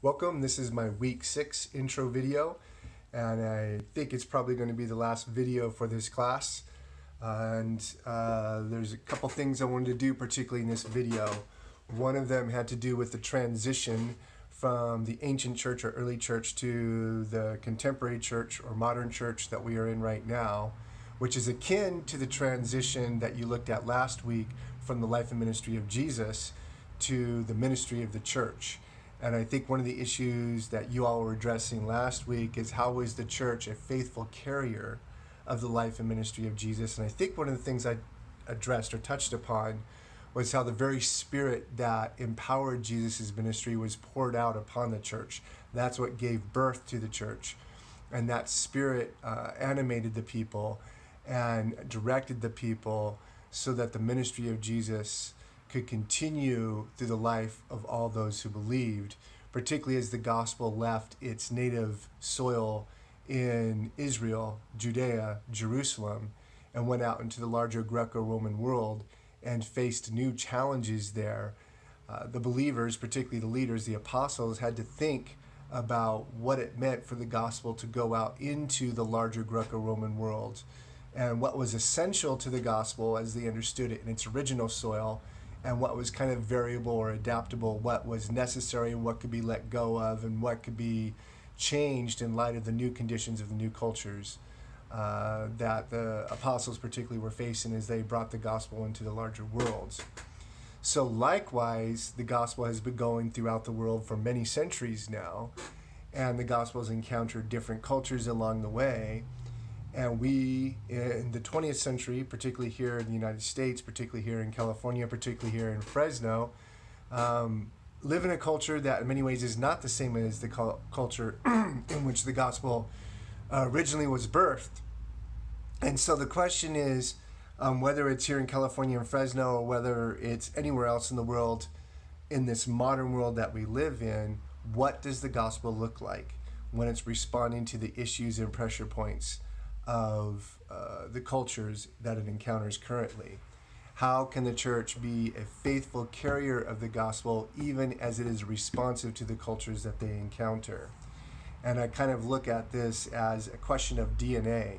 Welcome, this is my week 6 intro video, and I think it's probably going to be the last video for this class. There's a couple things I wanted to do, particularly in this video. One of them had to do with the transition from the ancient church or early church to the contemporary church or modern church that we are in right now, which is akin to the transition that you looked at last week from the life and ministry of Jesus to the ministry of the church. And I think one of the issues that you all were addressing last week is how is the church a faithful carrier of the life and ministry of Jesus? And I think one of the things I addressed or touched upon was how the very spirit that empowered Jesus' ministry was poured out upon the church. That's what gave birth to the church. And that spirit animated the people and directed the people so that the ministry of Jesus could continue through the life of all those who believed, particularly as the gospel left its native soil in Israel, Judea, Jerusalem, and went out into the larger Greco-Roman world and faced new challenges there. The believers, particularly the leaders, the apostles, had to think about what it meant for the gospel to go out into the larger Greco-Roman world and what was essential to the gospel as they understood it in its original soil, and what was kind of variable or adaptable, what was necessary and what could be let go of, and what could be changed in light of the new conditions of the new cultures that the apostles particularly were facing as they brought the gospel into the larger worlds. So likewise, the gospel has been going throughout the world for many centuries now, and the gospel has encountered different cultures along the way. And we, in the 20th century, particularly here in the United States, particularly here in California, particularly here in Fresno, live in a culture that in many ways is not the same as the culture in which the gospel originally was birthed. And so the question is, whether it's here in California and Fresno or whether it's anywhere else in the world, in this modern world that we live in, what does the gospel look like when it's responding to the issues and pressure points of the cultures that it encounters currently? How can the church be a faithful carrier of the gospel even as it is responsive to the cultures that they encounter? And I kind of look at this as a question of DNA.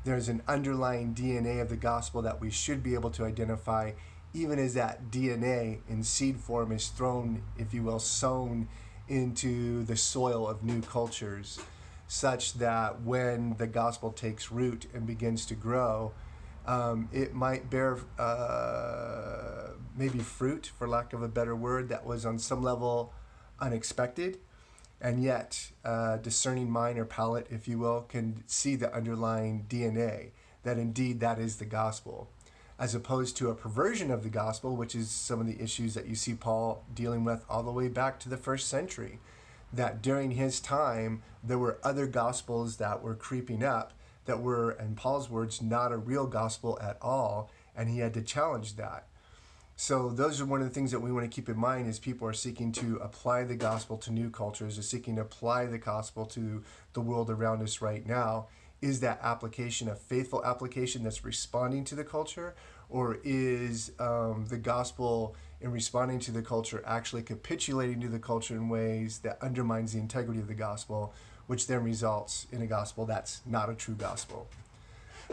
There's an underlying DNA of the gospel that we should be able to identify, even as that DNA in seed form is thrown, if you will, sown into the soil of new cultures, such that when the gospel takes root and begins to grow, it might bear maybe fruit, for lack of a better word, that was on some level unexpected, and yet discerning mind or palate, if you will, can see the underlying DNA, that indeed that is the gospel, as opposed to a perversion of the gospel, which is some of the issues that you see Paul dealing with all the way back to the first century. That during his time, there were other gospels that were creeping up that were, in Paul's words, not a real gospel at all, and he had to challenge that. So those are one of the things that we want to keep in mind as people are seeking to apply the gospel to new cultures, or seeking to apply the gospel to the world around us right now. Is that application a faithful application that's responding to the culture, or is the gospel in responding to the culture actually capitulating to the culture in ways that undermines the integrity of the gospel, which then results in a gospel that's not a true gospel?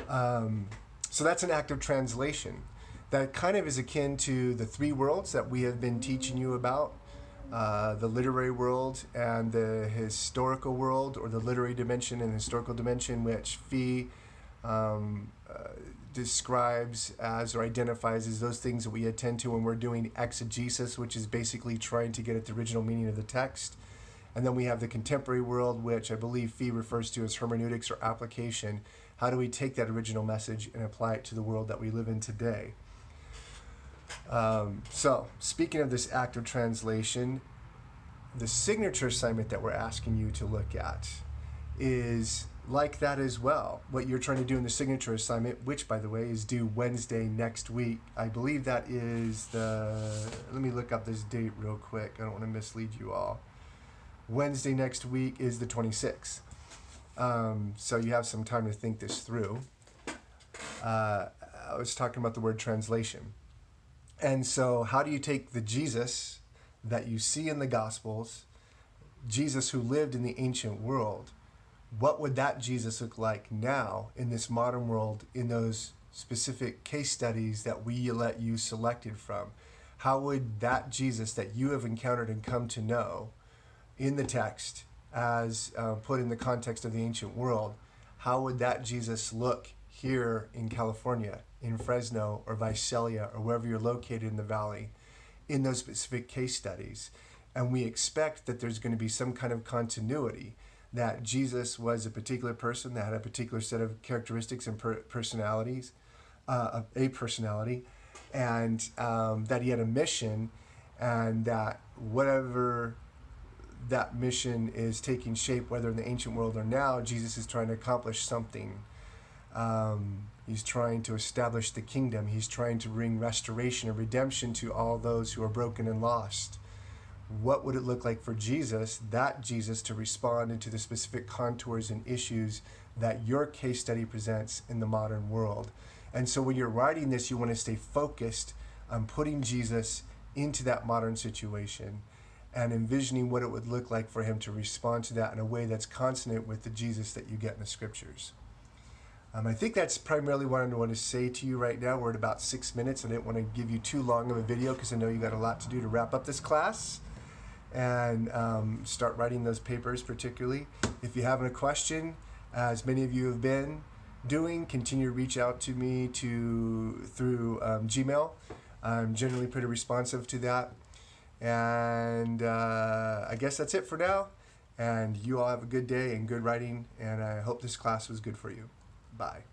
So that's an act of translation. That kind of is akin to the three worlds that we have been teaching you about, the literary world and the historical world, or the literary dimension and the historical dimension, which Fee describes as, or identifies as, those things that we attend to when we're doing exegesis, which is basically trying to get at the original meaning of the text. And then we have the contemporary world, which I believe Fee refers to as hermeneutics or application. How do we take that original message and apply it to the world that we live in today? So, speaking of this act of translation, the signature assignment that we're asking you to look at is like that as well. What you're trying to do in the signature assignment, which, by the way, is due Wednesday next week. I believe that is let me look up this date real quick. I don't want to mislead you all. Wednesday next week is the 26th. So you have some time to think this through. I was talking about the word translation. And so how do you take the Jesus that you see in the Gospels Jesus who lived in the ancient world, what would that Jesus look like now in this modern world in those specific case studies that we let you selected from? How would that Jesus that you have encountered and come to know in the text as put in the context of the ancient world, how would that Jesus look here in California, in Fresno or Visalia or wherever you're located in the valley in those specific case studies? And we expect that there's going to be some kind of continuity, that Jesus was a particular person that had a particular set of characteristics and personalities, a personality, and that he had a mission, and that whatever that mission is taking shape, whether in the ancient world or now, Jesus is trying to accomplish something. He's trying to establish the kingdom. He's trying to bring restoration and redemption to all those who are broken and lost. What would it look like for Jesus, that Jesus, to respond into the specific contours and issues that your case study presents in the modern world? And so when you're writing this, you want to stay focused on putting Jesus into that modern situation and envisioning what it would look like for him to respond to that in a way that's consonant with the Jesus that you get in the scriptures. I think that's primarily what I want to say to you right now. We're at about 6 minutes. I didn't want to give you too long of a video because I know you got a lot to do to wrap up this class and start writing those papers particularly. If you have a question, as many of you have been doing, continue to reach out to me through Gmail. I'm generally pretty responsive to that. And I guess that's it for now. And you all have a good day and good writing. And I hope this class was good for you. Bye.